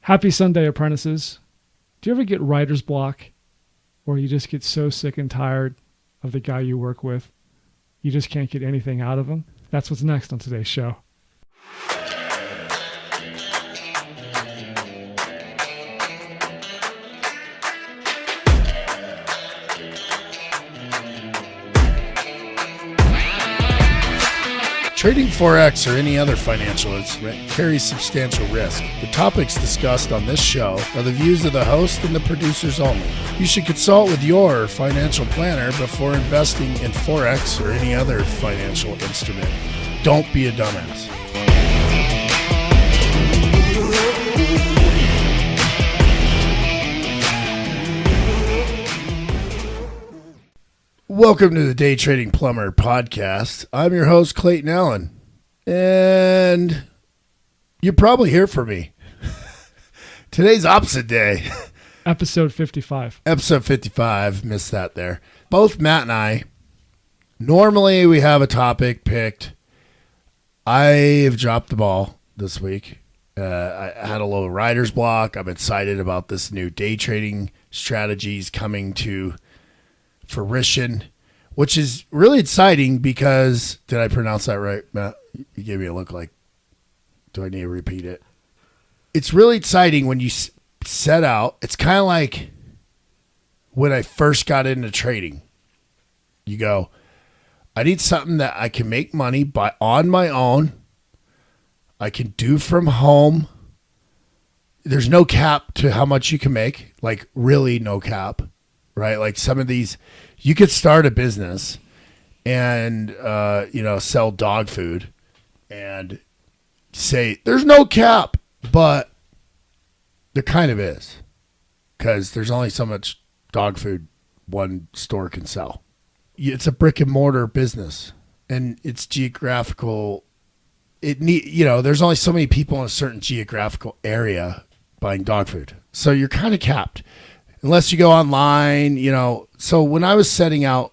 Happy Sunday, apprentices. Do you ever get writer's block, or you just get so sick and tired of the guy you work with, you just can't get anything out of him? That's what's next on today's show. Trading Forex or any other financial instrument carries substantial risk. The topics discussed on this show are the views of the host and the producers only. You should consult with your financial planner before investing in Forex or any other financial instrument. Don't be a dumbass. Welcome to the Day Trading Plumber podcast. I'm your host, Clayton Allen, and you're probably here for me. Today's opposite day. Episode 55. Episode 55. Missed that there. Both Matt and I, normally we have a topic picked. I have dropped the ball this week. I had a little writer's block. I'm excited about this new day trading strategies coming to fruition, which is really exciting because, did I pronounce that right, Matt? You gave me a look like, do I need to repeat it? It's really exciting when you set out. It's kind of like when I first got into trading. You go, I need something that I can make money by on my own. I can do from home. There's no cap to how much you can make, like really no cap. Right? Like some of these, you could start a business and, sell dog food and say, there's no cap, but there kind of is, because there's only so much dog food one store can sell. It's a brick and mortar business, and it's geographical. There's only so many people in a certain geographical area buying dog food. So you're kind of capped. Unless you go online, So when I was setting out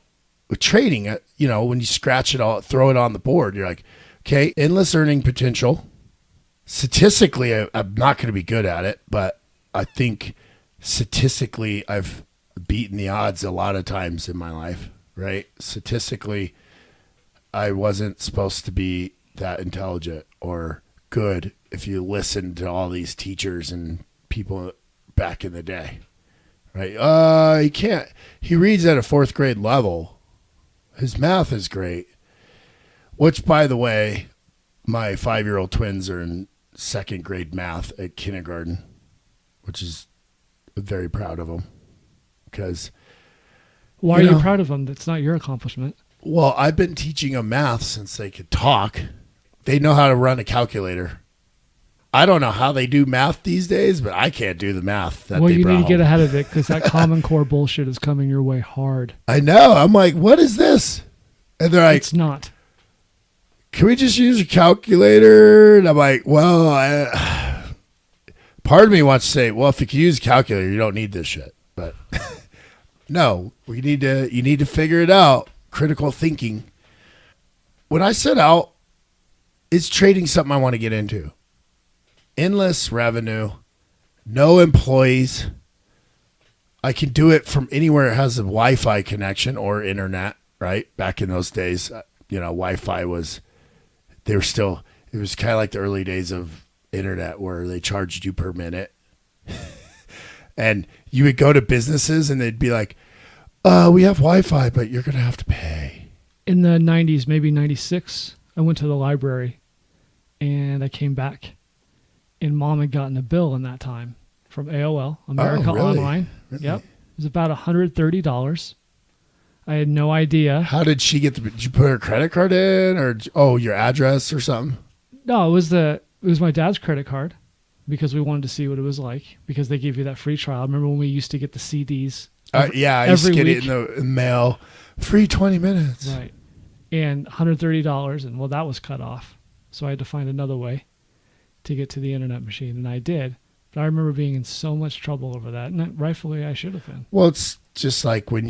with trading, when you scratch it all, throw it on the board, you're like, okay, endless earning potential. Statistically, I'm not going to be good at it, but I think statistically I've beaten the odds a lot of times in my life, right? Statistically, I wasn't supposed to be that intelligent or good if you listen to all these teachers and people back in the day. Right. He can't. He reads at a fourth grade level. His math is great. Which, by the way, my 5-year-old twins are in second grade math at kindergarten, which is very proud of them. Because why are you proud of them? That's not your accomplishment. Well, I've been teaching them math since they could talk. They know how to run a calculator. I don't know how they do math these days, but I can't do the math that they brought need to get home. ahead of it, because that Common Core bullshit is coming your way hard. I know. I'm like, what is this? And they're like, it's not. Can we just use a calculator? And I'm like, well, part of me wants to say, well, if you can use a calculator, you don't need this shit. But no, you need to figure it out. Critical thinking. When I set out, is trading something I want to get into? Endless revenue, no employees. I can do it from anywhere it has a Wi-Fi connection or internet, right? Back in those days, Wi-Fi it was kind of like the early days of internet where they charged you per minute. And you would go to businesses and they'd be like, we have Wi-Fi, but you're going to have to pay. In the 90s, maybe 96, I went to the library and I came back. And Mom had gotten a bill in that time from AOL, America really? Online. Really? Yep. It was about $130. I had no idea. How did she get did you put her credit card in or, your address or something? No, it was my dad's credit card because we wanted to see what it was like, because they gave you that free trial. Remember when we used to get the CDs? I used to get it in the mail. Free 20 minutes. Right. And $130, and that was cut off. So I had to find another way to get to the internet machine, and I did. But I remember being in so much trouble over that, and rightfully I should have been. Well, it's just like when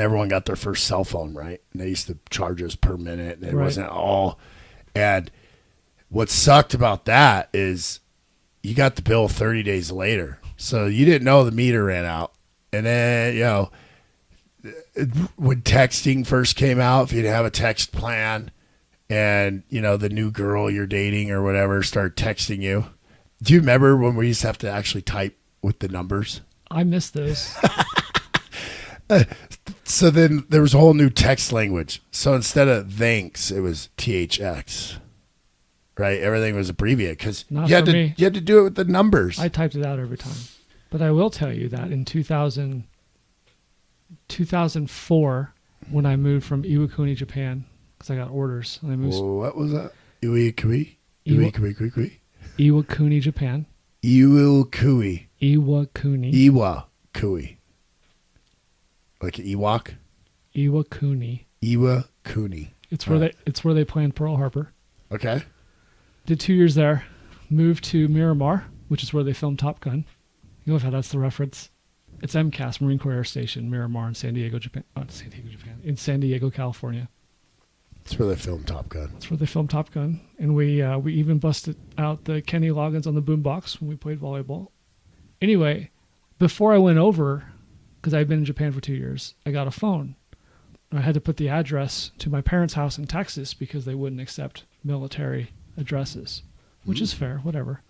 everyone got their first cell phone, right? And they used to charge us per minute, and it wasn't all. And what sucked about that is you got the bill 30 days later. So you didn't know the meter ran out. And then, when texting first came out, if you didn't have a text plan and, the new girl you're dating or whatever started texting you. Do you remember when we used to have to actually type with the numbers? I miss those. So then there was a whole new text language. So instead of thanks, it was THX. Right? Everything was abbreviated because you had to do it with the numbers. I typed it out every time. But I will tell you that in 2004, when I moved from Iwakuni, Japan, because I got orders. And I moved. What was that? Iwakuni? Iwakuni, Japan. Iwakuni. Like an Ewok? Iwakuni. It's where they planned Pearl Harbor. Okay. Did 2 years there. Moved to Miramar, which is where they filmed Top Gun. You know how that's the reference. It's MCAS, Marine Corps Air Station, Miramar in San Diego, Japan. In San Diego, California. That's where they filmed Top Gun. And we even busted out the Kenny Loggins on the boombox when we played volleyball. Anyway, before I went over, because I'd been in Japan for 2 years, I got a phone. I had to put the address to my parents' house in Texas because they wouldn't accept military addresses, which is fair, whatever.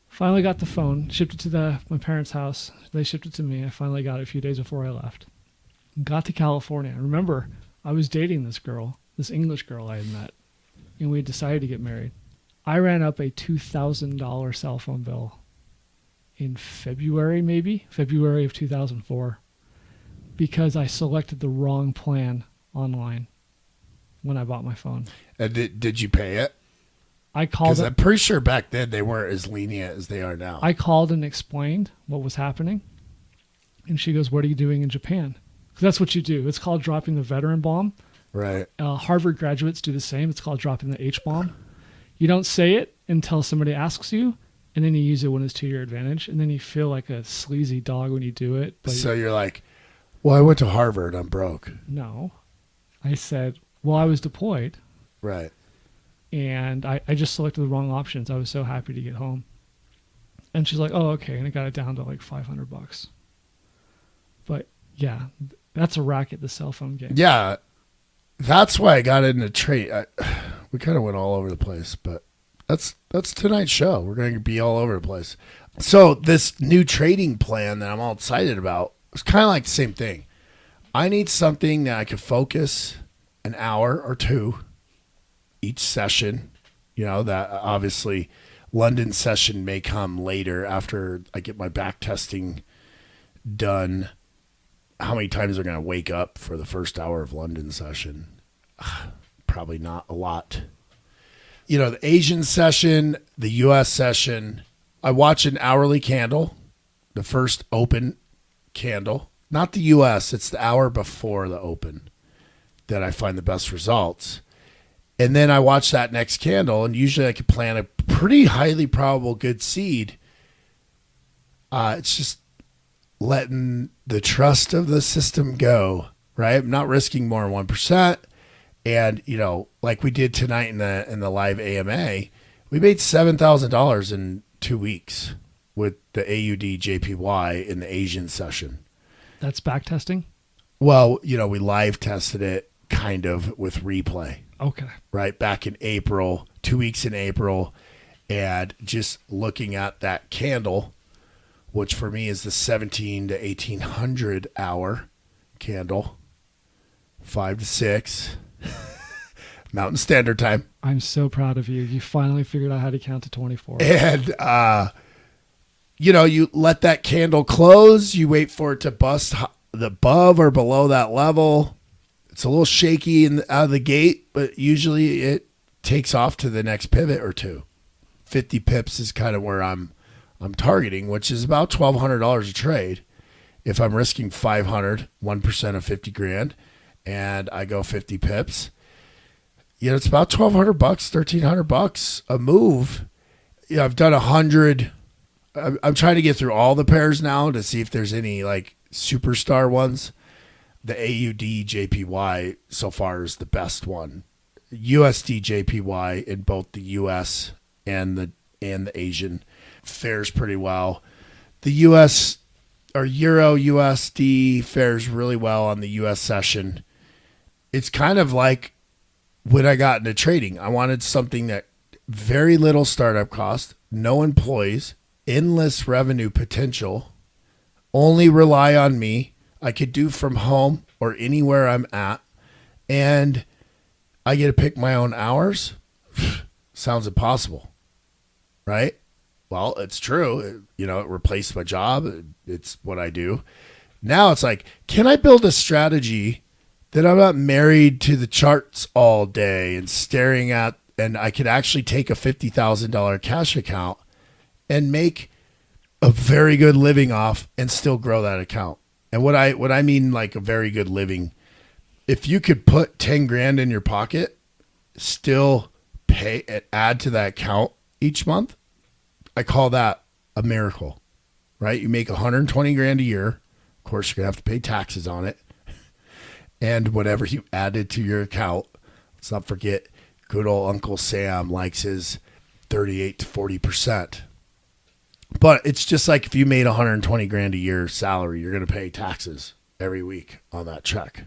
Finally got the phone, shipped it to my parents' house. They shipped it to me. I finally got it a few days before I left. Got to California. I remember I was dating this girl, this English girl I had met, and we had decided to get married. I ran up a $2,000 cell phone bill in February of 2004, because I selected the wrong plan online when I bought my phone. And did you pay it? I called. Because I'm pretty sure back then they weren't as lenient as they are now. I called and explained what was happening, and she goes, "What are you doing in Japan?" Because that's what you do. It's called dropping the veteran bomb. Right. Harvard graduates do the same. It's called dropping the HBomb. You don't say it until somebody asks you, and then you use it when it's to your advantage, and then you feel like a sleazy dog when you do it. But so you're like, "Well, I went to Harvard. I'm broke." No. I said, "Well, I was deployed." Right. And I just selected the wrong options. I was so happy to get home. And she's like, "Oh, okay." And it got it down to like $500. But yeah, that's a racket, the cell phone game. Yeah. That's why I got into trade. We kind of went all over the place, but that's tonight's show. We're going to be all over the place. So this new trading plan that I'm all excited about, it's kind of like the same thing. I need something that I could focus an hour or two each session. That obviously London session may come later after I get my back testing done. How many times are going to wake up for the first hour of London session? Probably not a lot. The Asian session, the U.S. session, I watch an hourly candle, the first open candle. Not the U.S., it's the hour before the open that I find the best results. And then I watch that next candle, and usually I can plant a pretty highly probable good seed. It's just letting the trust of the system go, right? I'm not risking more than 1%. And, like we did tonight in the live AMA, we made $7,000 in 2 weeks with the AUD JPY in the Asian session. That's back testing? Well, we live tested it kind of with replay. Okay. Right back in April, 2 weeks in April, and just looking at that candle, which for me is the 17 to 1800 hour candle, 5 to 6 Mountain Standard Time. I'm so proud of you. You finally figured out how to count to 24. And you let that candle close. You wait for it to bust above or below that level. It's a little shaky out of the gate, but usually it takes off to the next pivot or two. 50 pips is kind of where I'm targeting, which is about $1,200 a trade. If I'm risking 500, 1% of 50 grand, and I go 50 pips, it's about $1,200, $1,300 a move. I've done 100. I'm trying to get through all the pairs now to see if there's any like superstar ones. The AUD JPY so far is the best one. USD JPY in both the US and the Asian fares pretty well. The US or Euro USD fares really well on the US session. It's kind of like when I got into trading. I wanted something that very little startup cost, no employees, endless revenue potential, only rely on me. I could do from home or anywhere I'm at, and I get to pick my own hours. Sounds impossible, right? Well, it's true. It replaced my job. It's what I do. Now it's like, can I build a strategy that I'm not married to the charts all day and staring at, and I could actually take a $50,000 cash account and make a very good living off and still grow that account. And what I mean, like a very good living, if you could put 10 grand in your pocket, still pay and add to that account each month, I call that a miracle, right? You make 120 grand a year. Of course, you're going to have to pay taxes on it. And whatever you added to your account, let's not forget, good old Uncle Sam likes his 38 to 40%. But it's just like if you made 120 grand a year salary, you're going to pay taxes every week on that check.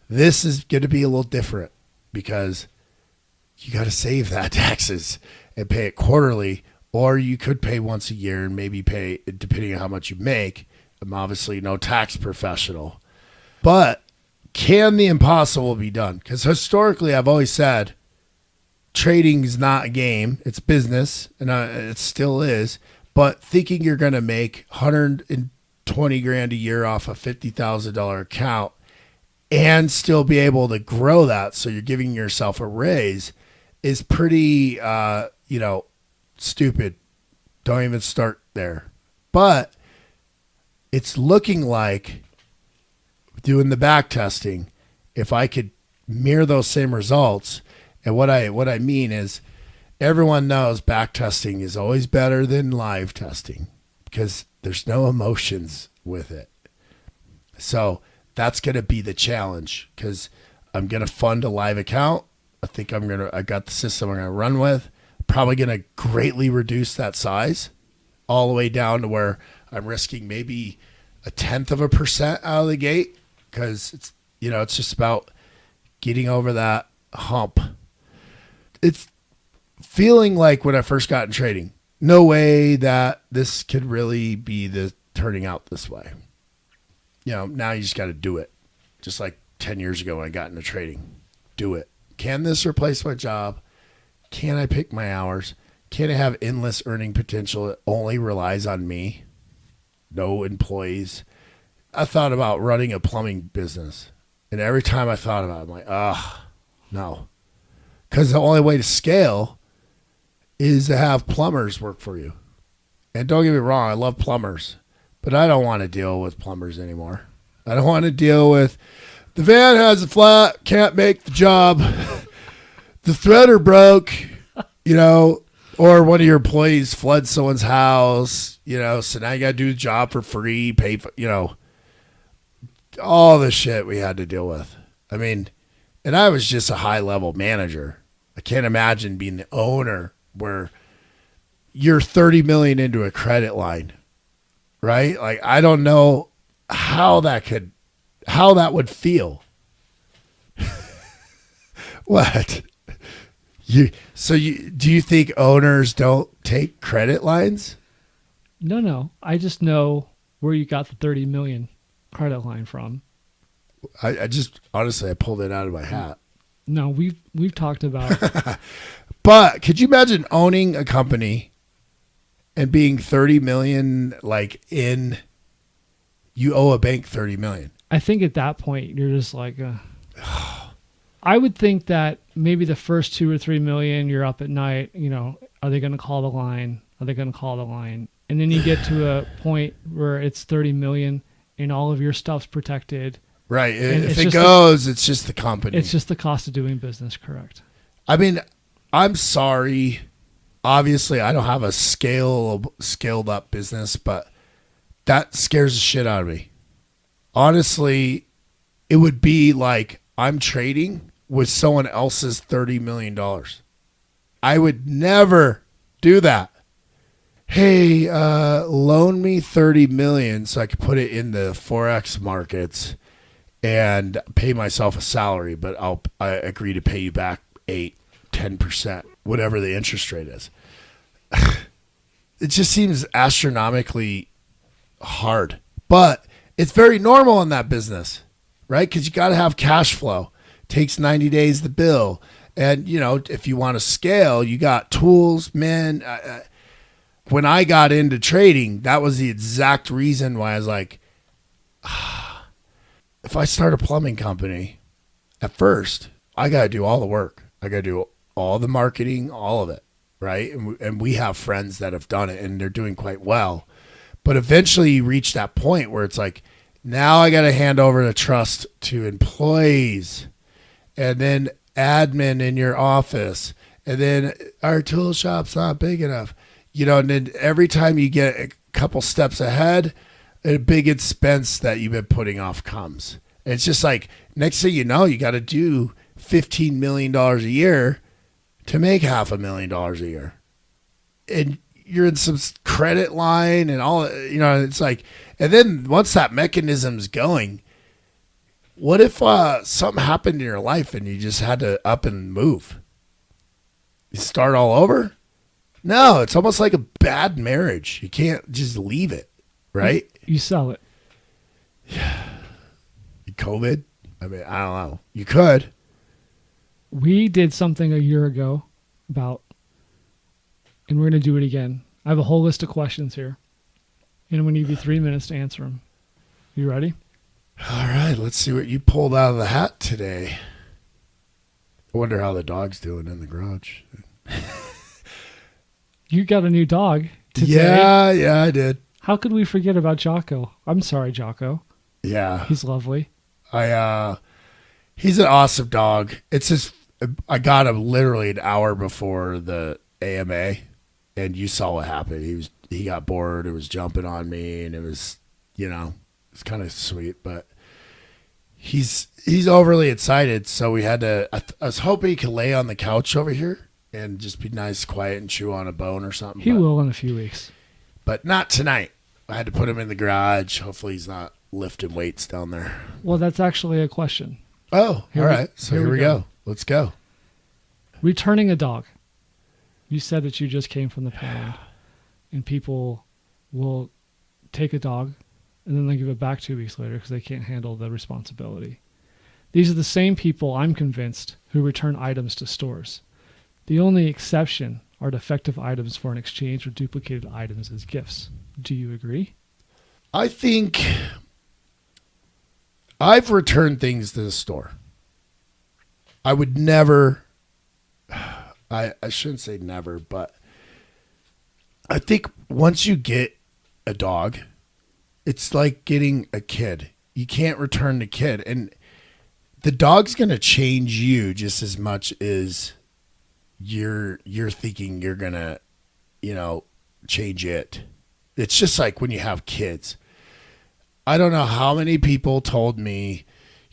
This is going to be a little different because you got to save that taxes and pay it quarterly, or you could pay once a year and maybe pay depending on how much you make. I'm obviously no tax professional, but can the impossible be done? Because historically, I've always said trading is not a game. It's business, and it still is. But thinking you're going to make 120 grand a year off a $50,000 account and still be able to grow that so you're giving yourself a raise is pretty, stupid. Don't even start there. But it's looking like, doing the back testing, if I could mirror those same results, and what I mean is, everyone knows back testing is always better than live testing because there's no emotions with it. So that's going to be the challenge because I'm going to fund a live account. I got the system I'm going to run with. Probably going to greatly reduce that size all the way down to where I'm risking maybe 0.1% out of the gate because it's just about getting over that hump. It's feeling like when I first got in trading, no way that this could really be turning out this way. Now you just got to do it. Just like 10 years ago when I got into trading, do it. Can this replace my job? Can I pick my hours? Can I have endless earning potential that only relies on me? No employees. I thought about running a plumbing business. And every time I thought about it, I'm like, no. Because the only way to scale is to have plumbers work for you. And don't get me wrong, I love plumbers. But I don't want to deal with plumbers anymore. I don't want to deal with the van has a flat, can't make the job. The threader broke, or one of your employees floods someone's house, so now you got to do the job for free, pay for, all the shit we had to deal with. I mean, and I was just a high level manager. I can't imagine being the owner where you're 30 million into a credit line, right? Like, I don't know how that would feel. What? Do you think owners don't take credit lines? No. I just know where you got the 30 million credit line from. I just, honestly, I pulled it out of my hat. No, we've talked about. But could you imagine owning a company and being 30 million, you owe a bank 30 million? I think at that point you're just like, I would think that maybe the first 2 or 3 million, you're up at night, are they going to call the line? Are they going to call the line? And then you get to a point where it's 30 million and all of your stuff's protected. Right. If it goes, it's just the company. It's just the cost of doing business, correct? I mean, I'm sorry. Obviously, I don't have a scaled up business, but that scares the shit out of me. Honestly, it would be like I'm trading with someone else's $30 million. I would never do that. hey, loan me 30 million so I could put it in the Forex markets and pay myself a salary, but I agree to pay you back 8-10%, whatever the interest rate is. It just seems astronomically hard, but it's very normal in that business, right? Because you got to have cash flow. It takes 90 days to bill. And, if you want to scale, you got tools, man. When I got into trading, that was the exact reason why I was like, if I start a plumbing company, at first, I got to do all the work. I got to do all the marketing, all of it, right? And we have friends that have done it, and they're doing quite well. But eventually you reach that point where it's like, now I got to hand over the trust to employees and then admin in your office. And then our tool shop's not big enough. And then every time you get a couple steps ahead, a big expense that you've been putting off comes. And it's just like, next thing you know, you got to do $15 million a year to make $500,000 a year. And you're in some credit line and all, it's like, and then once that mechanism's going, what if something happened in your life and you just had to up and move? You start all over? No, it's almost like a bad marriage. You can't just leave it, right? You sell it. COVID? I mean, I don't know. You could. We did something a year ago about, and we're going to do it again. I have a whole list of questions here, and I'm going to give you 3 minutes to answer them. You ready? All right, let's see what you pulled out of the hat today. I wonder how the dog's doing in the garage. You got a new dog today. Yeah, I did. How could we forget about Jocko? I'm sorry, Jocko. Yeah. He's lovely. He's an awesome dog. It's just, I got him literally an hour before the AMA, and you saw what happened. He got bored. It was jumping on me, and it was, it's kind of sweet, but he's overly excited. So we had to, I was hoping he could lay on the couch over here and just be nice, quiet, and chew on a bone or something. He will in a few weeks. But not tonight. I had to put him in the garage. Hopefully he's not lifting weights down there. Well, that's actually a question. Oh, all right. So here we go. Let's go. Returning a dog. You said that you just came from the pound, and people will take a dog and then they give it back 2 weeks later because they can't handle the responsibility. These are the same people, I'm convinced, who return items to stores. The only exception are defective items for an exchange or duplicated items as gifts. Do you agree? I think I've returned things to the store. I would never, I shouldn't say never, but I think once you get a dog, it's like getting a kid. You can't return the kid. And the dog's going to change you just as much as you're thinking you're going to, change it. It's just like when you have kids. I don't know how many people told me,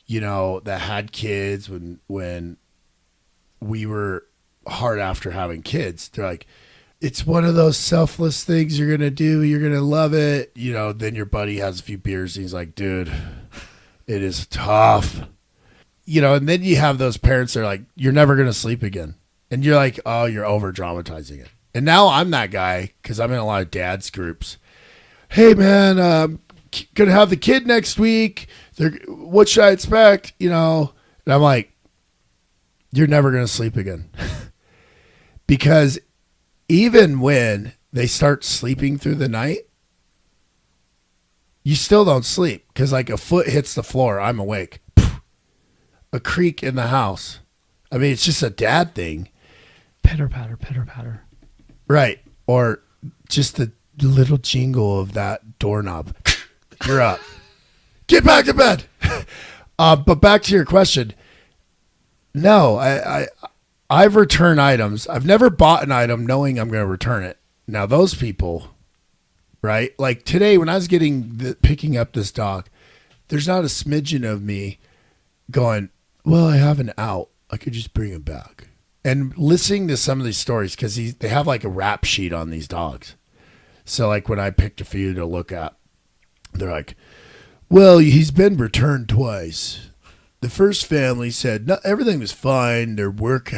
that had kids when we were hard after having kids. They're like, it's one of those selfless things you're going to do. You're going to love it. Then your buddy has a few beers and he's like, dude, it is tough. And then you have those parents that are like, you're never going to sleep again. And you're like, oh, you're over dramatizing it. And now I'm that guy because I'm in a lot of dads groups. Hey, man, going to have the kid next week. What should I expect? And I'm like, you're never going to sleep again. Because even when they start sleeping through the night, you still don't sleep because like a foot hits the floor, I'm awake. A creak in the house. I mean, it's just a dad thing. Pitter patter, pitter patter. Right. Or just the little jingle of that doorknob. You're up. Get back to bed. But back to your question. No, I've returned items. I've never bought an item knowing I'm going to return it. Now those people, right? Like today when I was picking up this dog, there's not a smidgen of me going, well, I have an out. I could just bring him back. And listening to some of these stories, because they have like a rap sheet on these dogs. So like when I picked a few to look at, they're like, well, he's been returned twice. The first family said no, everything was fine. Their work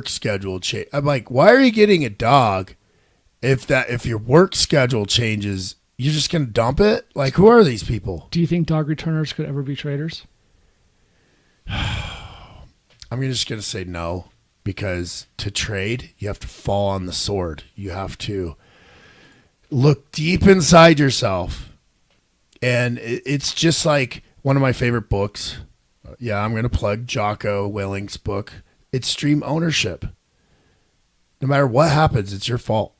schedule changed. I'm like, why are you getting a dog if your work schedule changes? You're just gonna dump it? Like, who are these people? Do you think dog returners could ever be traders? I'm just gonna say no, because to trade, you have to fall on the sword. You have to look deep inside yourself, and it's just like one of my favorite books. Yeah, I'm gonna plug Jocko Willink's book. It's Extreme Ownership. No matter what happens, it's your fault.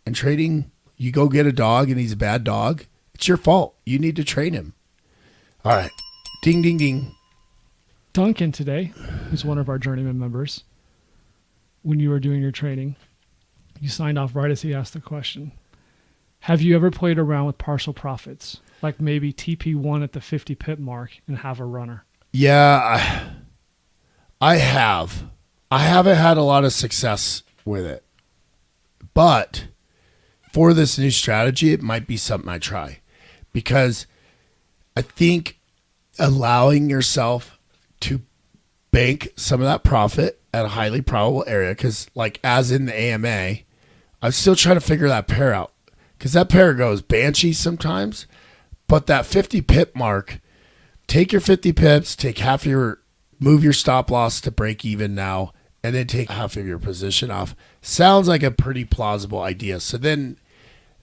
And trading, you go get a dog and he's a bad dog, it's your fault. You need to train him. All right. Ding, ding, ding. Duncan today, who's one of our journeyman members, when you were doing your training, you signed off right as he asked the question. Have you ever played around with partial profits? Like maybe TP1 at the 50 pip mark and have a runner? Yeah, I have. I haven't had a lot of success with it. But for this new strategy, it might be something I try. Because I think allowing yourself to bank some of that profit at a highly probable area, because like as in the AMA, I'm still trying to figure that pair out. Because that pair goes banshee sometimes, but that 50 pip mark, take your 50 pips, move your stop loss to break even now, and then take half of your position off. Sounds like a pretty plausible idea. So then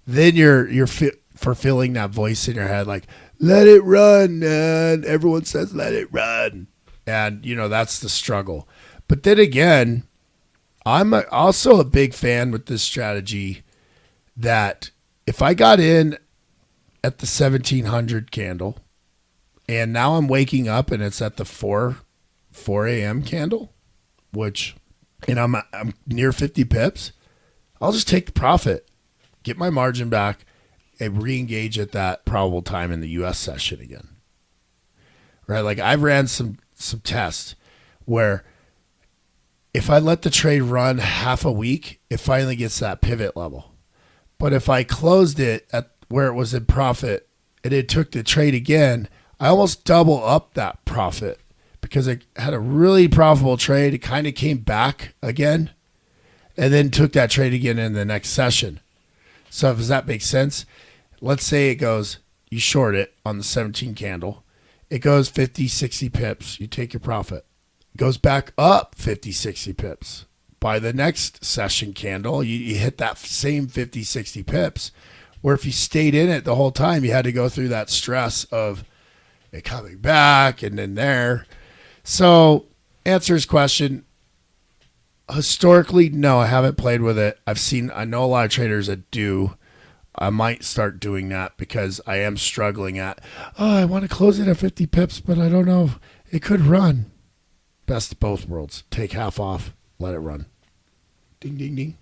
you're fulfilling that voice in your head, like, let it run, man. Everyone says let it run. And, that's the struggle. But then again, I'm also a big fan with this strategy that if I got in at the 1700 candle and now I'm waking up and it's at the 4 a.m. candle, and I'm near 50 pips, I'll just take the profit, get my margin back, and re-engage at that probable time in the U.S. session again. Right? Like I've ran some tests where if I let the trade run half a week, it finally gets that pivot level. But if I closed it at where it was in profit and it took the trade again, I almost double up that profit because I had a really profitable trade. It kind of came back again and then took that trade again in the next session. So does that make sense? Let's say it goes, you short it on the 17 candle. It goes 50, 60 pips. You take your profit. It goes back up 50, 60 pips. By the next session candle, you hit that same 50, 60 pips. Where if you stayed in it the whole time, you had to go through that stress of it coming back and then there. So, answer his question. Historically, no, I haven't played with it. I know a lot of traders that do. I might start doing that because I am struggling I want to close it at 50 pips, but I don't know. It could run. Best of both worlds. Take half off, let it run. Ding, ding, ding.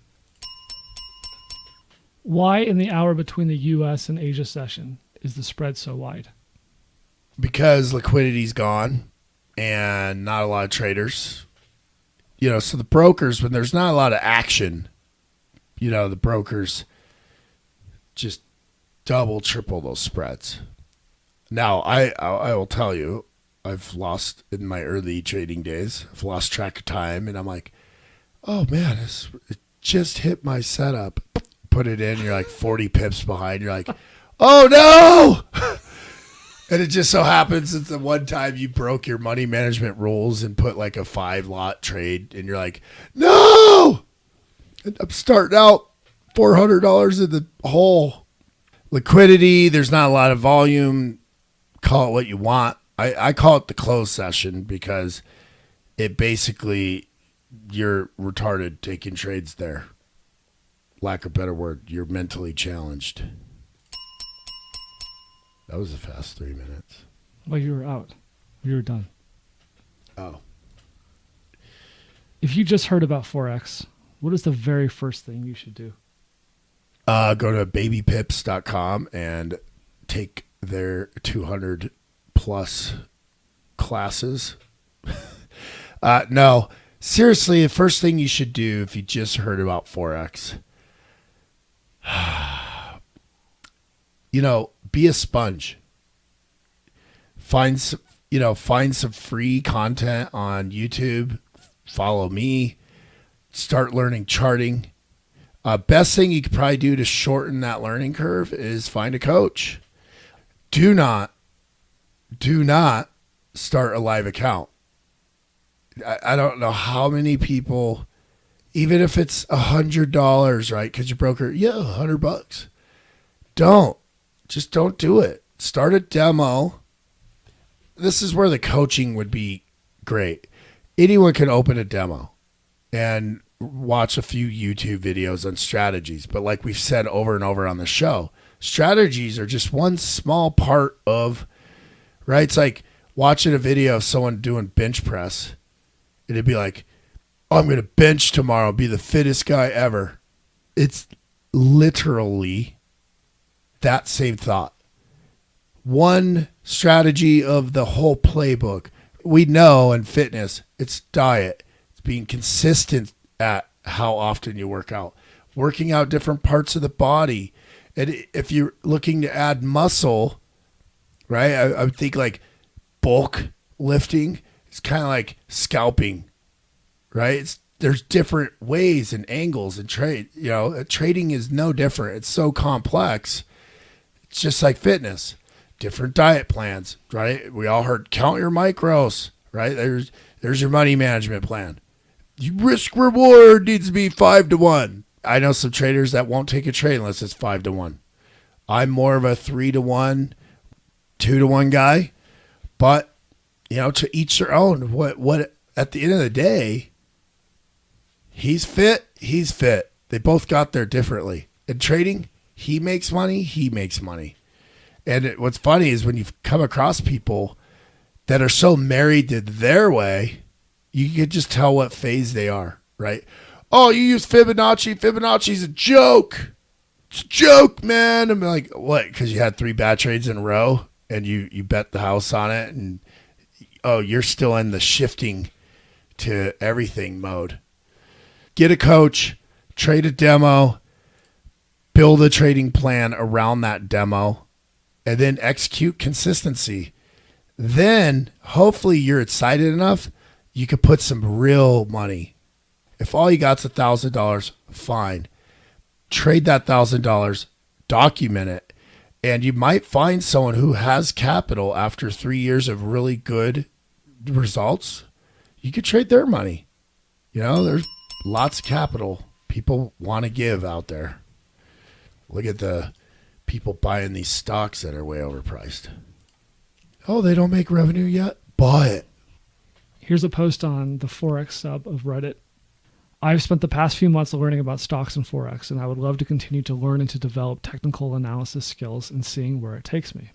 Why in the hour between the U.S. and Asia session is the spread so wide? Because liquidity's gone and not a lot of traders. So the brokers, when there's not a lot of action, the brokers just double, triple those spreads. Now, I will tell you, I've lost in my early trading days. I've lost track of time, and I'm like, oh, man, it just hit my setup. Put it in, you're like 40 pips behind. You're like, oh, no! And it just so happens it's the one time you broke your money management rules and put like a 5-lot trade, and you're like, no! And I'm starting out $400 in the hole. Liquidity, there's not a lot of volume. Call it what you want. I call it the close session because it basically, you're retarded taking trades there. Lack of a better word, you're mentally challenged. That was a fast 3 minutes. Well, you were out. You were done. Oh. If you just heard about Forex, what is the very first thing you should do? Go to babypips.com and take their 200 plus classes. No, seriously, the first thing you should do if you just heard about Forex, Be a sponge. Find some free content on YouTube. Follow me. Start learning charting. Best thing you could probably do to shorten that learning curve is find a coach. Do not start a live account. I don't know how many people, even if it's $100, right? Because your broker, $100. Just don't do it. Start a demo. This is where the coaching would be great. Anyone can open a demo and watch a few YouTube videos on strategies. But like we've said over and over on the show, strategies are just one small part of, right? It's like watching a video of someone doing bench press. It'd be like, I'm going to bench tomorrow, be the fittest guy ever. It's literally that same thought. One strategy of the whole playbook. We know in fitness, it's diet. It's being consistent at how often you work out. Working out different parts of the body. And if you're looking to add muscle, right, I would think like bulk lifting is kind of like scalping, right? There's different ways and angles and trade. Trading is no different. It's so complex. It's just like fitness. Different diet plans, right? We all heard count your micros, right? There's your money management plan. Your risk reward needs to be 5-1. I know some traders that won't take a trade unless it's 5-1. I'm more of a 3-1, 2-1 guy, but to each their own. What at the end of the day, he's fit. They both got there differently. In trading, he makes money. And what's funny is when you come across people that are so married to their way, you can just tell what phase they are, right? Oh, you use Fibonacci. Fibonacci's a joke. It's a joke, man. I'm like, what? Because you had 3 bad trades in a row and you bet the house on it. And, you're still in the shifting to everything mode. Get a coach, trade a demo, build a trading plan around that demo, and then execute consistency. Then hopefully you're excited enough, you could put some real money. If all you got's $1,000, fine. Trade that $1,000, document it, and you might find someone who has capital after 3 years of really good results. You could trade their money. There's lots of capital people want to give out there. Look at the people buying these stocks that are way overpriced. Oh, they don't make revenue yet? Buy it. Here's a post on the Forex sub of Reddit. I've spent the past few months learning about stocks and Forex, and I would love to continue to learn and to develop technical analysis skills and seeing where it takes me.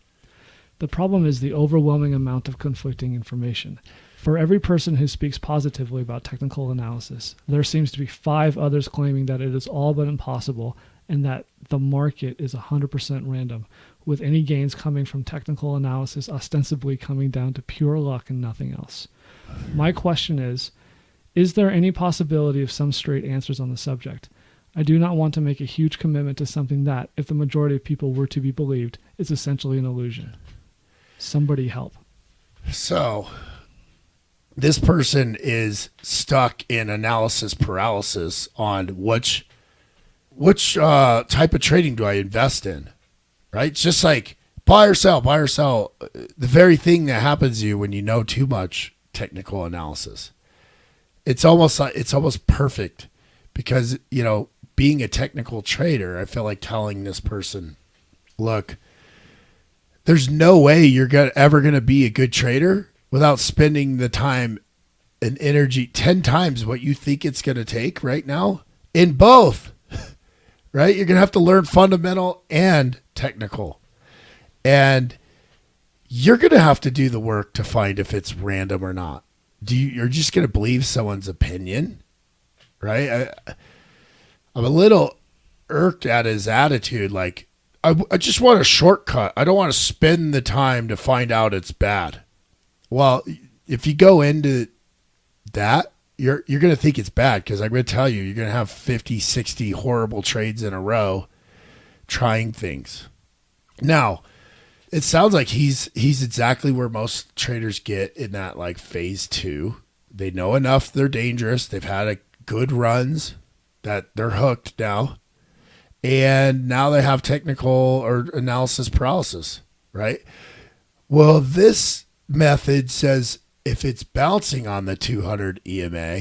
The problem is the overwhelming amount of conflicting information. For every person who speaks positively about technical analysis, there seems to be 5 others claiming that it is all but impossible and that the market is 100% random, with any gains coming from technical analysis ostensibly coming down to pure luck and nothing else. My question is there any possibility of some straight answers on the subject? I do not want to make a huge commitment to something that, if the majority of people were to be believed, is essentially an illusion. Somebody help. So, this person is stuck in analysis paralysis on which type of trading do I invest in, right? It's just like buy or sell. The very thing that happens to you when you know too much technical analysis. It's almost perfect because, being a technical trader, I feel like telling this person, look, there's no way you're ever going to be a good trader without spending the time and energy 10 times what you think it's going to take right now in both, right? You're going to have to learn fundamental and technical. And you're going to have to do the work to find if it's random or not. You're just going to believe someone's opinion, right? I'm a little irked at his attitude. Like, I just want a shortcut. I don't want to spend the time to find out it's bad. Well, if you go into that, you're going to think it's bad because I'm going to tell you, you're going to have 50, 60 horrible trades in a row trying things. Now, it sounds like he's exactly where most traders get in that like phase 2. They know enough they're dangerous. They've had a good runs that they're hooked now. And now they have technical or analysis paralysis, right? Well, this method says if it's bouncing on the 200 EMA,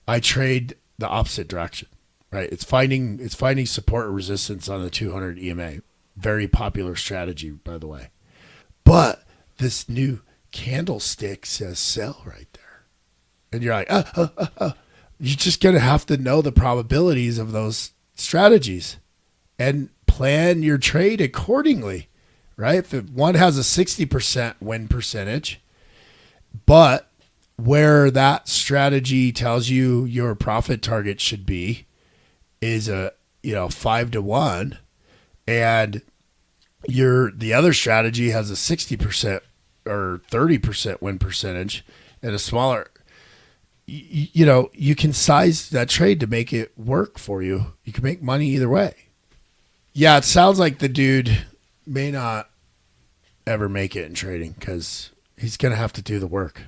I trade the opposite direction, right? It's finding support or resistance on the 200 EMA. Very popular strategy, by the way. But this new candlestick says sell right there. And you're like, you're just going to have to know the probabilities of those strategies and plan your trade accordingly, right? If one has a 60% win percentage, but where that strategy tells you your profit target should be is 5-1, and the other strategy has a 60% or 30% win percentage and a smaller, you can size that trade to make it work for you. You can make money either way. Yeah, it sounds like the dude may not ever make it in trading because he's going to have to do the work.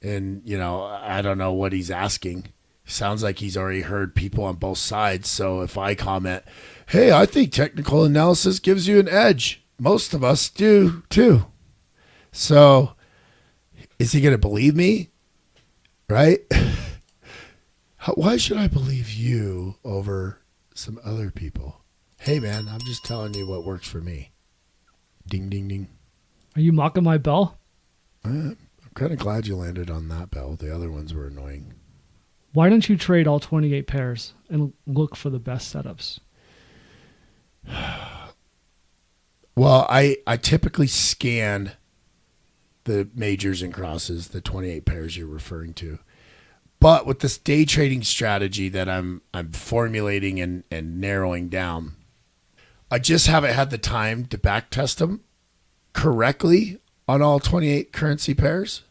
And, I don't know what he's asking. Sounds like he's already heard people on both sides. So if I comment, hey, I think technical analysis gives you an edge, most of us do too. So is he going to believe me? Right? Why should I believe you over some other people? Hey, man, I'm just telling you what works for me. Ding, ding, ding. Are you mocking my bell? I'm kind of glad you landed on that bell. The other ones were annoying. Why don't you trade all 28 pairs and look for the best setups? Well, I typically scan the majors and crosses, the 28 pairs you're referring to. But with this day trading strategy that I'm formulating and narrowing down, I just haven't had the time to back test them correctly on all 28 currency pairs.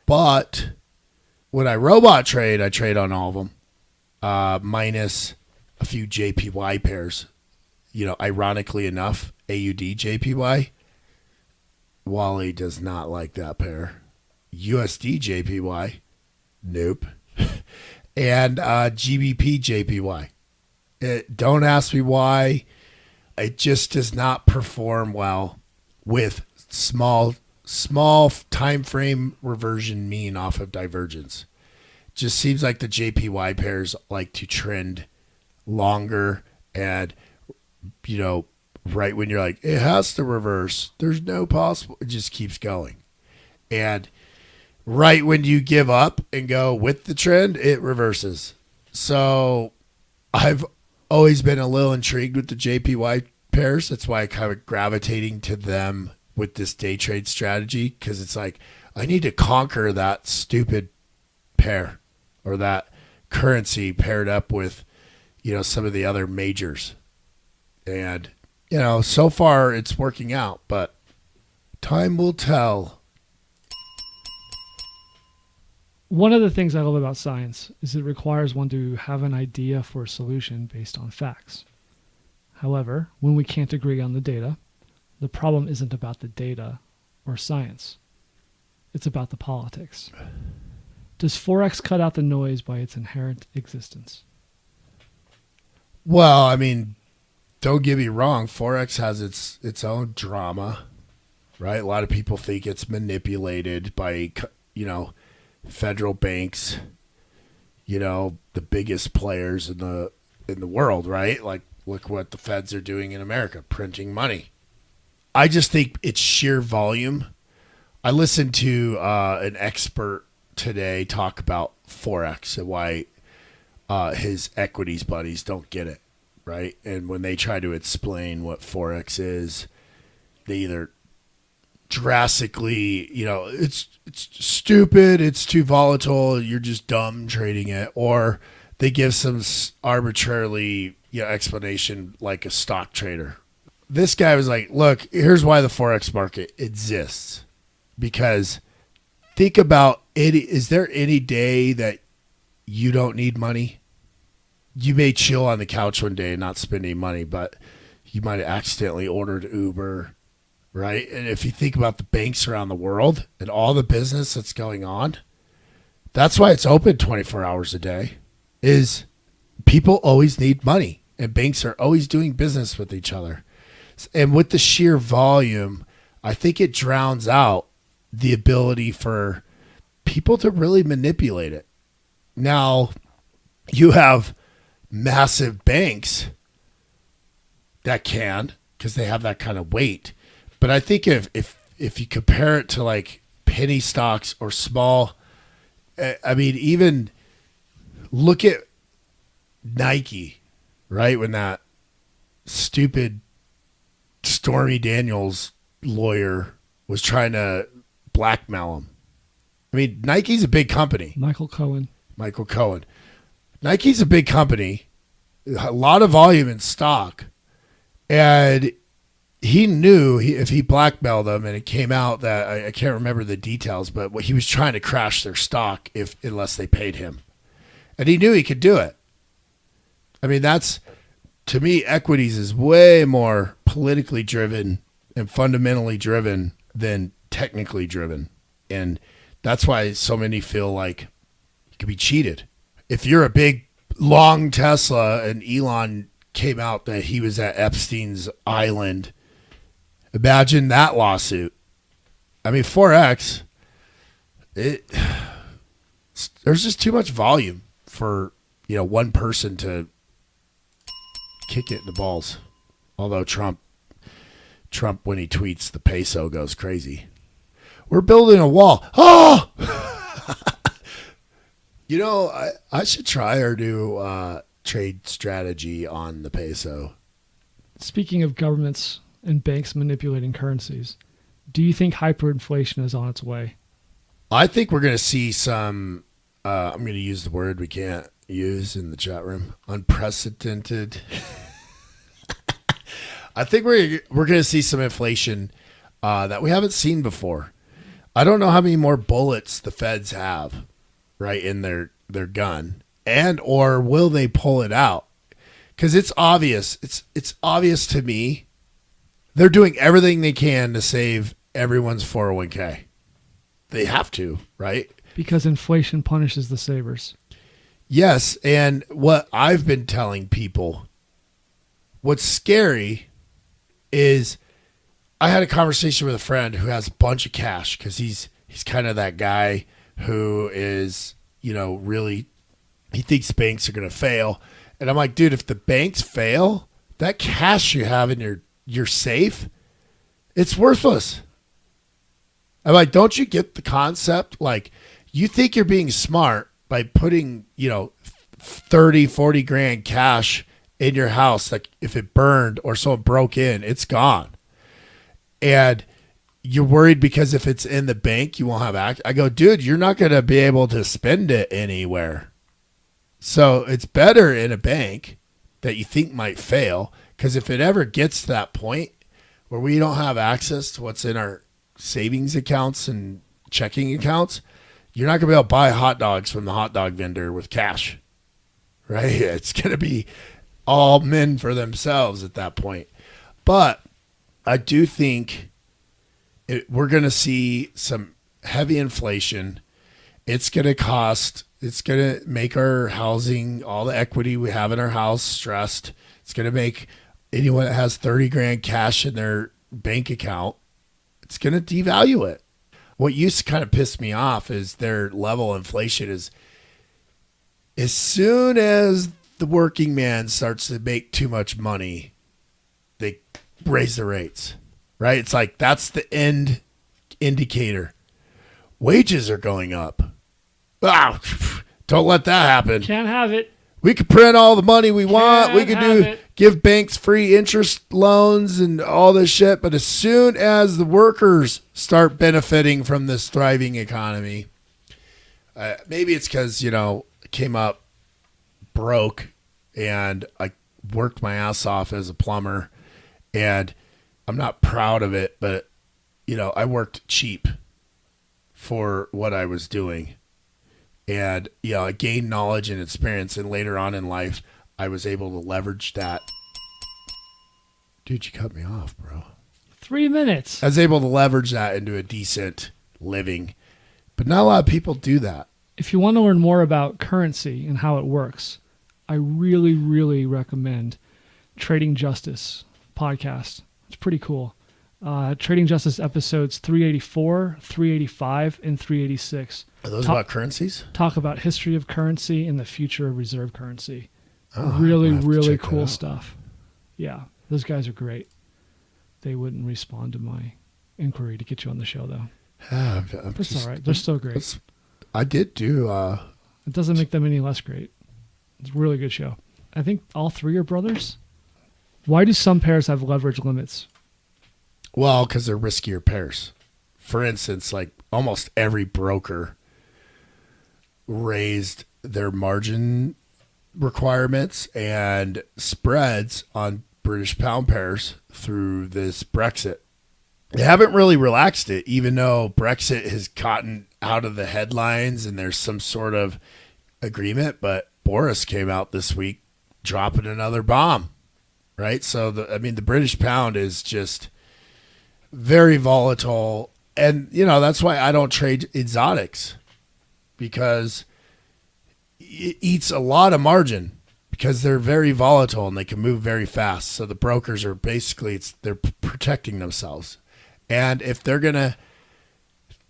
But when I robot trade, I trade on all of them, minus a few JPY pairs. Ironically enough, AUD JPY, Wally does not like that pair. USD JPY, nope. And GBP JPY. Don't ask me why. It just does not perform well with small time frame reversion mean off of divergence. Just seems like the JPY pairs like to trend longer, and right when you're like, it has to reverse, there's no possible, it just keeps going. And right when you give up and go with the trend, it reverses. So I've always been a little intrigued with the JPY pairs. That's why I'm kind of gravitating to them with this day trade strategy, because it's like I need to conquer that stupid pair or that currency paired up with some of the other majors. And so far it's working out, but time will tell. One of the things I love about science is it requires one to have an idea for a solution based on facts. However, when we can't agree on the data, the problem isn't about the data or science. It's about the politics. Does Forex cut out the noise by its inherent existence? Well, I mean, don't get me wrong. Forex has its own drama, right? A lot of people think it's manipulated by, federal banks, the biggest players in the world, right? Like, look what the feds are doing in America, printing money. I just think it's sheer volume. I listened to an expert today talk about Forex and why his equities buddies don't get it, right? And when they try to explain what Forex is, they either drastically, it's stupid, it's too volatile, you're just dumb trading it, or they give some arbitrarily explanation like a stock trader. This guy was like, look, here's why the Forex market exists. Because think about it. Is there any day that you don't need money? you may chill on the couch one day and not spend any money, but you might have accidentally ordered Uber, right? And if you think about the banks around the world and all the business that's going on, that's why it's open 24 hours a day, is people always need money and banks are always doing business with each other. And with the sheer volume, I think it drowns out the ability for people to really manipulate it. Now, you have massive banks that can, because they have that kind of weight. But I think if you compare it to like penny stocks or small, I mean, even look at Nike, right? When that stupid Stormy Daniels lawyer was trying to blackmail him. I mean, Nike's a big company. Michael Cohen. Nike's a big company, a lot of volume in stock, and he knew if he blackmailed them, and it came out that I can't remember the details, but he was trying to crash their stock unless they paid him, and he knew he could do it. I mean, that's, to me, equities is way more politically driven and fundamentally driven than technically driven, and that's why so many feel like you could be cheated. If you're a big, long Tesla and Elon came out that he was at Epstein's island, imagine that lawsuit. I mean, Forex, there's just too much volume for, one person to kick it in the balls. Although Trump, when he tweets, the peso goes crazy. We're building a wall. Oh! I should try or do trade strategy on the peso. Speaking of governments and banks manipulating currencies, do you think hyperinflation is on its way? I think we're going to see some, I'm going to use the word we can't use in the chat room, unprecedented. I think we're going to see some inflation that we haven't seen before. I don't know how many more bullets the feds have, right, in their gun, and or will they pull it out? Because it's obvious. It's obvious to me. They're doing everything they can to save everyone's 401k. They have to, right? Because inflation punishes the savers. Yes, and what I've been telling people, what's scary is I had a conversation with a friend who has a bunch of cash because he's kind of that guy who is, really, he thinks banks are going to fail. And I'm like, dude, if the banks fail, that cash you have in your safe, it's worthless. I'm like, don't you get the concept? Like, you think you're being smart by putting, 30, 40 grand cash in your house. Like, if it burned or someone broke in, it's gone. And you're worried because if it's in the bank, you won't have access. I go, dude, you're not going to be able to spend it anywhere. So it's better in a bank that you think might fail, because if it ever gets to that point where we don't have access to what's in our savings accounts and checking accounts, you're not going to be able to buy hot dogs from the hot dog vendor with cash, right? It's going to be all men for themselves at that point. But I do think we're going to see some heavy inflation. It's going to make our housing, all the equity we have in our house, stressed. It's going to make anyone that has 30 grand cash in their bank account, it's going to devalue it. What used to kind of piss me off is their level of inflation is, as soon as the working man starts to make too much money, they raise the rates, right? It's like, that's the end indicator. Wages are going up. Wow, don't let that happen. Can't have it. We could print all the money we want. We could it. Give banks free interest loans and all this shit. But as soon as the workers start benefiting from this thriving economy, maybe it's because, came up broke and I worked my ass off as a plumber, and I'm not proud of it, but, I worked cheap for what I was doing. And, I gained knowledge and experience. And later on in life, I was able to leverage that. Dude, you cut me off, bro. 3 minutes. I was able to leverage that into a decent living. But not a lot of people do that. If you want to learn more about currency and how it works, I really, really recommend Trading Justice podcast. It's pretty cool. Trading Justice episodes 384, 385, and 386. Are those about currencies? Talk about history of currency and the future of reserve currency. Oh, really, I'll have to really check that cool out. stuff. Yeah, those guys are great. They wouldn't respond to my inquiry to get you on the show, though. That's all right. They're still great. I did do... It doesn't make them any less great. It's a really good show. I think all three are brothers. Why do some pairs have leverage limits? Well, because they're riskier pairs. For instance, like almost every broker raised their margin requirements and spreads on British pound pairs through this Brexit. They haven't really relaxed it, even though Brexit has gotten out of the headlines and there's some sort of agreement. But Boris came out this week dropping another bomb, right? So, the British pound is just very volatile. And, that's why I don't trade exotics, because it eats a lot of margin because they're very volatile and they can move very fast. So the brokers are basically, they're protecting themselves. And if they're going to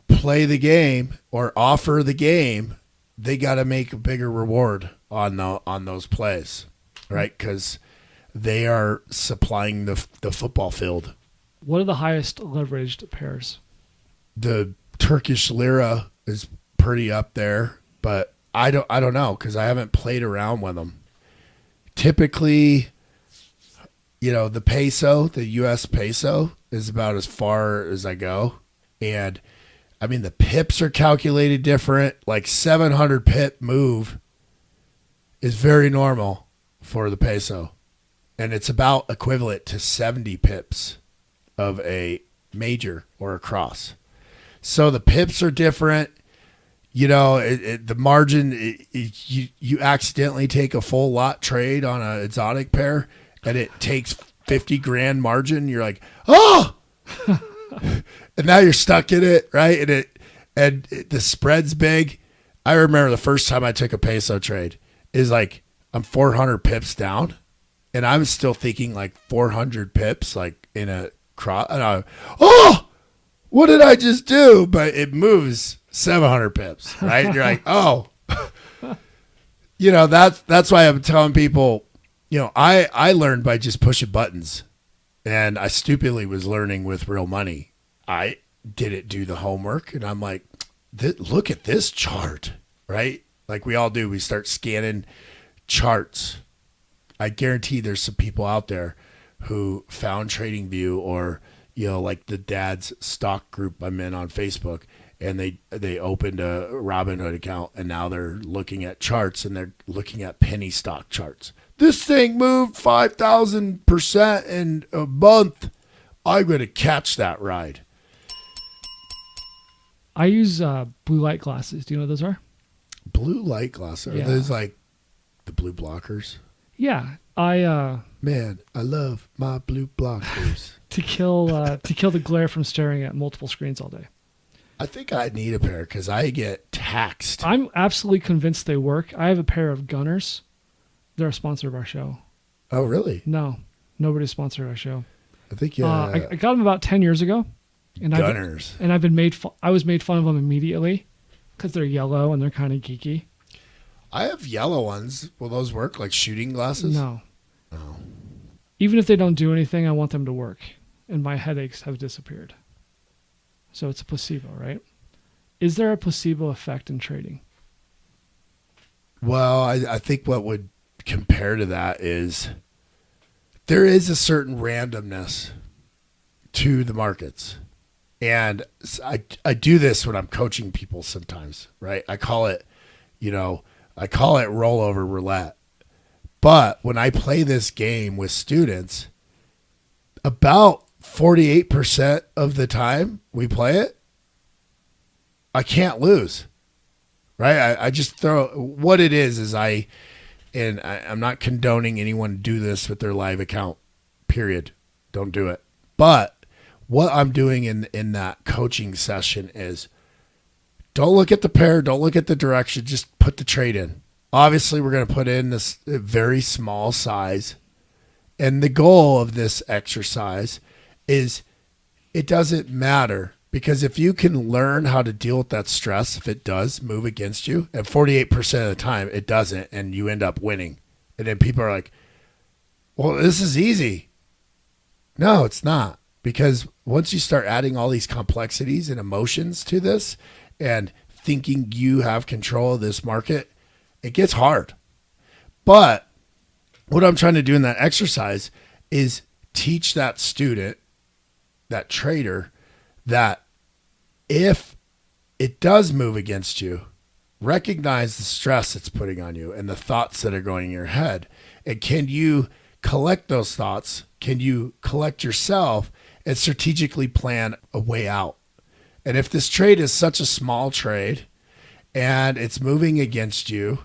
play the game or offer the game, they got to make a bigger reward on those plays, right? Because they are supplying the football field. What are the highest leveraged pairs? The Turkish lira is pretty up there, but I don't know because I haven't played around with them. Typically, the peso, the U.S. peso, is about as far as I go. And, the pips are calculated different. Like 700 pip move is very normal for the peso. And it's about equivalent to 70 pips of a major or a cross. So the pips are different. The margin, you accidentally take a full lot trade on an exotic pair and it takes 50 grand margin. You're like, oh, and now you're stuck in it. Right. And the spread's big. I remember the first time I took a peso trade is like, I'm 400 pips down and I'm still thinking like 400 pips, like in a cross. And what did I just do? But it moves 700 pips, right? And you're like, oh, that's why I'm telling people, I learned by just pushing buttons, and I stupidly was learning with real money. I didn't do the homework, and I'm like, look at this chart, right? Like we all do. We start scanning charts. I guarantee there's some people out there who found TradingView or, like the dad's stock group I'm in on Facebook, and they opened a Robinhood account, and now they're looking at charts, and they're looking at penny stock charts. This thing moved 5,000% in a month. I'm going to catch that ride. I use blue light glasses. Do you know what those are? Blue light glasses? Yeah. Are those like the blue blockers? Yeah. Man, I love my blue blockers. to kill the glare from staring at multiple screens all day. I think I need a pair because I get taxed. I'm absolutely convinced they work. I have a pair of Gunners. They're a sponsor of our show. Oh, really? No, nobody's sponsored our show. I think I got them about 10 years ago. And Gunners. I was made fun of them immediately because they're yellow and they're kind of geeky. I have yellow ones. Will those work like shooting glasses? No. Oh. Even if they don't do anything, I want them to work. And my headaches have disappeared. So it's a placebo, right? Is there a placebo effect in trading? Well, I think what would compare to that is there is a certain randomness to the markets. And I do this when I'm coaching people sometimes, right? I call it rollover roulette. But when I play this game with students, about 48% of the time we play it, I can't lose, right? I just throw, what it is I And I'm not condoning anyone do this with their live account, period. Don't do it. But what I'm doing in that coaching session is don't look at the pair, don't look at the direction, just put the trade in. Obviously, we're going to put in this very small size. And the goal of this exercise is it doesn't matter, because if you can learn how to deal with that stress, if it does move against you, and 48% of the time it doesn't, and you end up winning. And then people are like, well, this is easy. No, it's not. Because once you start adding all these complexities and emotions to this and thinking you have control of this market, it gets hard. But what I'm trying to do in that exercise is teach that student, that trader, that if it does move against you, recognize the stress it's putting on you and the thoughts that are going in your head. And can you collect those thoughts? Can you collect yourself and strategically plan a way out? And if this trade is such a small trade and it's moving against you,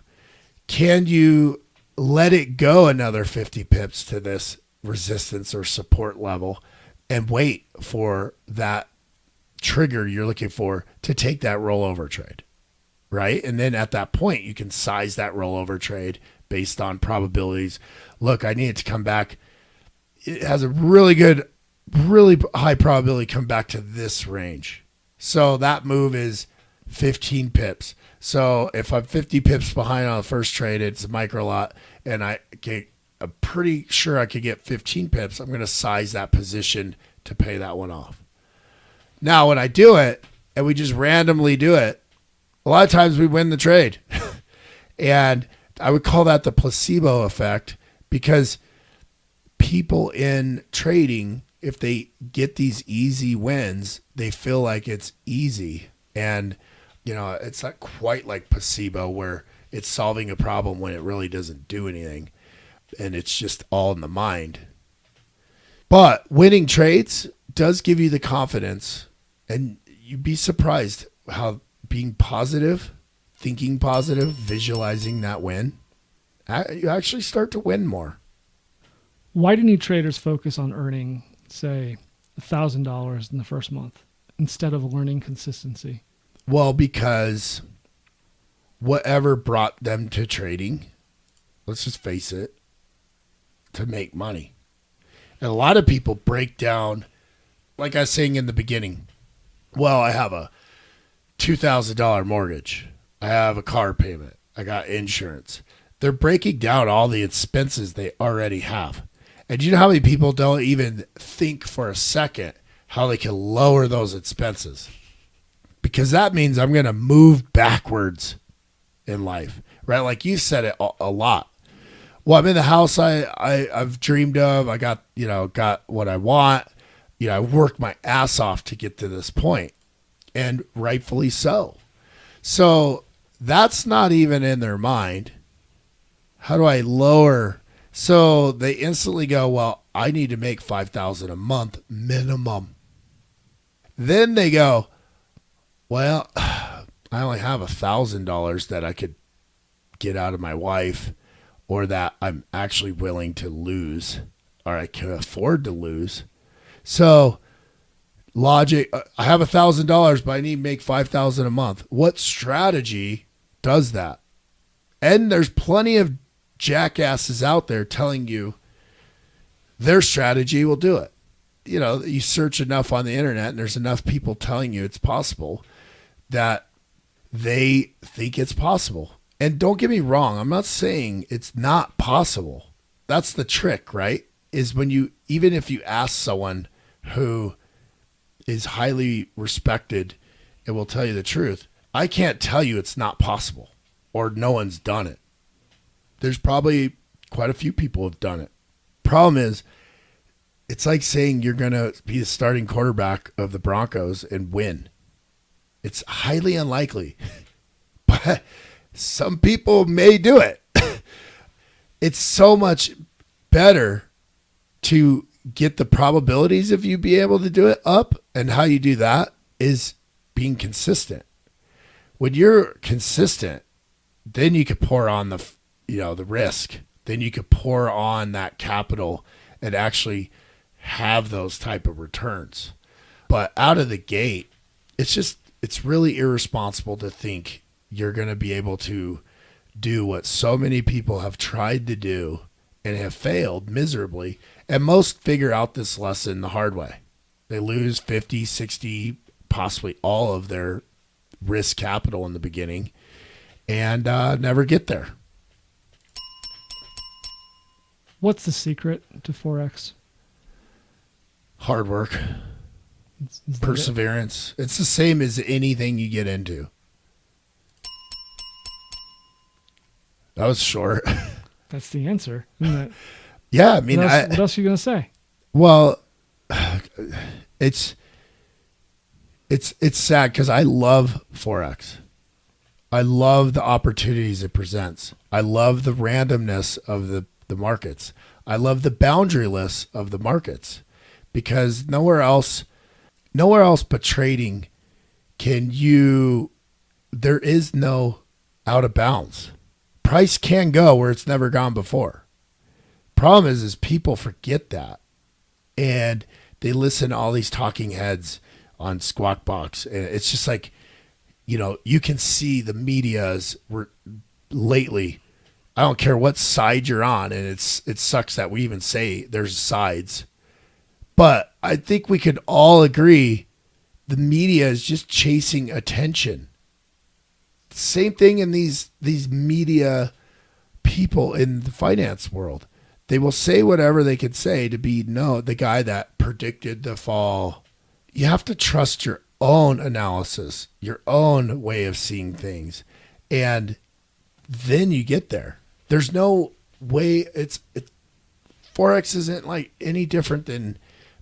can you let it go another 50 pips to this resistance or support level and wait for that trigger you're looking for to take that rollover trade, right? And then at that point, you can size that rollover trade based on probabilities. Look, I need it to come back. It has a really high probability to come back to this range. So that move is 15 pips. So if I'm 50 pips behind on the first trade, it's a micro lot, and I'm pretty sure I could get 15 pips. I'm going to size that position to pay that one off. Now, when I do it, and we just randomly do it, a lot of times we win the trade. And I would call that the placebo effect, because people in trading, if they get these easy wins, they feel like it's easy. And, it's not quite like placebo where it's solving a problem when it really doesn't do anything. And it's just all in the mind. But winning trades does give you the confidence, and you'd be surprised how being positive, thinking positive, visualizing that win, you actually start to win more. Why do new traders focus on earning, say, $1,000 in the first month instead of learning consistency? Well, because whatever brought them to trading, let's just face it, to make money. And a lot of people break down, like I was saying in the beginning, well, I have a $2,000 mortgage. I have a car payment. I got insurance. They're breaking down all the expenses they already have. And you know how many people don't even think for a second how they can lower those expenses? Because that means I'm going to move backwards in life, right? Like you said it a lot. Well, I'm in the house I've dreamed of. I got what I want. I worked my ass off to get to this point, and rightfully so. So that's not even in their mind. How do I lower? So they instantly go, well, I need to make $5,000 a month minimum. Then they go, well, I only have $1,000 that I could get out of my wife, or that I'm actually willing to lose, or I can afford to lose. So logic, I have $1,000, but I need to make $5,000 a month. What strategy does that? And there's plenty of jackasses out there telling you their strategy will do it. You search enough on the internet and there's enough people telling you it's possible that they think it's possible. And don't get me wrong, I'm not saying it's not possible. That's the trick, right? Is when even if you ask someone who is highly respected and will tell you the truth, I can't tell you it's not possible or no one's done it. There's probably quite a few people have done it. Problem is, it's like saying you're going to be the starting quarterback of the Broncos and win. It's highly unlikely, but some people may do it. It's so much better to get the probabilities of you being able to do it up, and how you do that is being consistent. When you're consistent, then you can pour on the risk, then you could pour on that capital and actually have those type of returns. But out of the gate, it's really irresponsible to think you're going to be able to do what so many people have tried to do and have failed miserably. And most figure out this lesson the hard way. They lose 50, 60, possibly all of their risk capital in the beginning and never get there. What's the secret to Forex? Hard work. Is that Perseverance. It's the same as anything you get into. That was short. That's the answer, isn't it? Yeah, I mean, what else are you going to say? Well, it's sad because I love Forex. I love the opportunities it presents. I love the randomness of the markets. I love the boundaryless of the markets, because nowhere else but trading there is no out of bounds. Price can go where it's never gone before. Problem is people forget that, and they listen to all these talking heads on Squawk Box, and it's just like, you can see the media's lately. I don't care what side you're on, and it sucks that we even say there's sides, but I think we could all agree the media is just chasing attention. Same thing in these media people in the finance world. They will say whatever they could say to be the guy that predicted the fall. You have to trust your own analysis, your own way of seeing things, and then you get there. There's no way. Forex isn't like any different than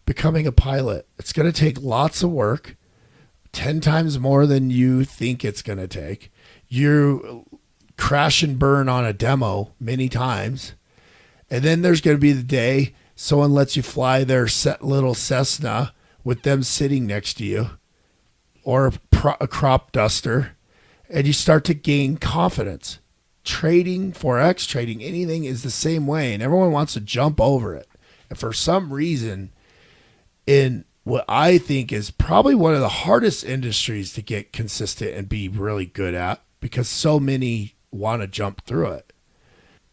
becoming a pilot. It's going to take lots of work, 10 times more than you think it's going to take. You crash and burn on a demo many times. And then there's going to be the day someone lets you fly their little Cessna with them sitting next to you, or a crop duster, and you start to gain confidence. Trading, Forex trading, anything is the same way, and everyone wants to jump over it. And for some reason, in what I think is probably one of the hardest industries to get consistent and be really good at, because so many want to jump through it,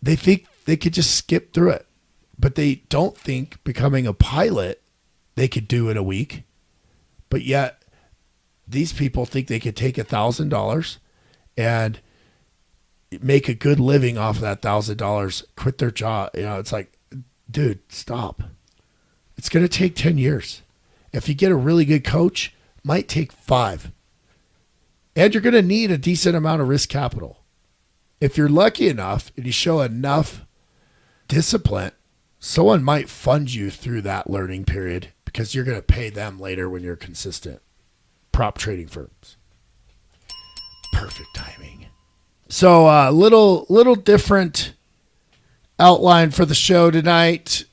they think they could just skip through it, but they don't think becoming a pilot, they could do in a week. But yet these people think they could take $1,000 and make a good living off of that $1,000, quit their job. It's like, dude, stop. It's going to take 10 years. If you get a really good coach, might take 5. And you're going to need a decent amount of risk capital. If you're lucky enough and you show enough discipline, someone might fund you through that learning period, because you're going to pay them later when you're consistent. Prop trading firms. Perfect timing. So little different outline for the show tonight,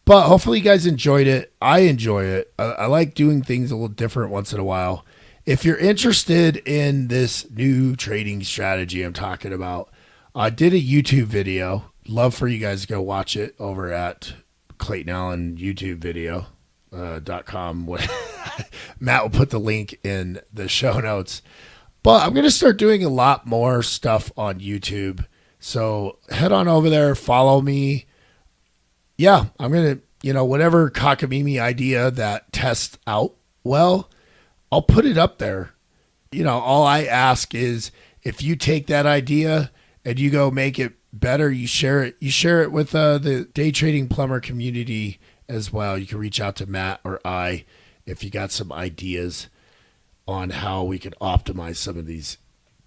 but hopefully you guys enjoyed it. I enjoy it. I like doing things a little different once in a while. If you're interested in this new trading strategy I'm talking about, I did a YouTube video. Love for you guys to go watch it over at Clayton Allen YouTube video.com. Matt will put the link in the show notes. But I'm going to start doing a lot more stuff on YouTube. So head on over there, follow me. Yeah, I'm going to, whatever cockamamie idea that tests out well, I'll put it up there. All I ask is, if you take that idea and you go make it better, you share it. You share it with the day trading plumber community as well. You can reach out to Matt or I if you got some ideas on how we could optimize some of these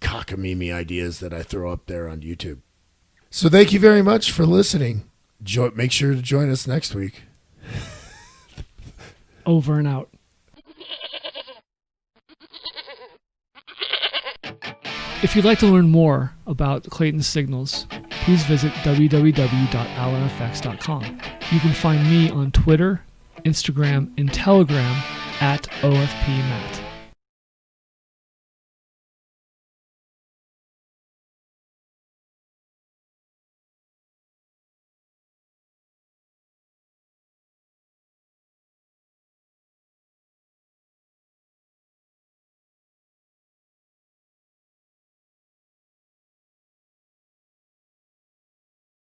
cockamamie ideas that I throw up there on YouTube. So thank you very much for listening. Make sure to join us next week. Over and out. If you'd like to learn more about Clayton's signals, please visit www.allenfx.com. You can find me on Twitter, Instagram, and Telegram at OFPMatt.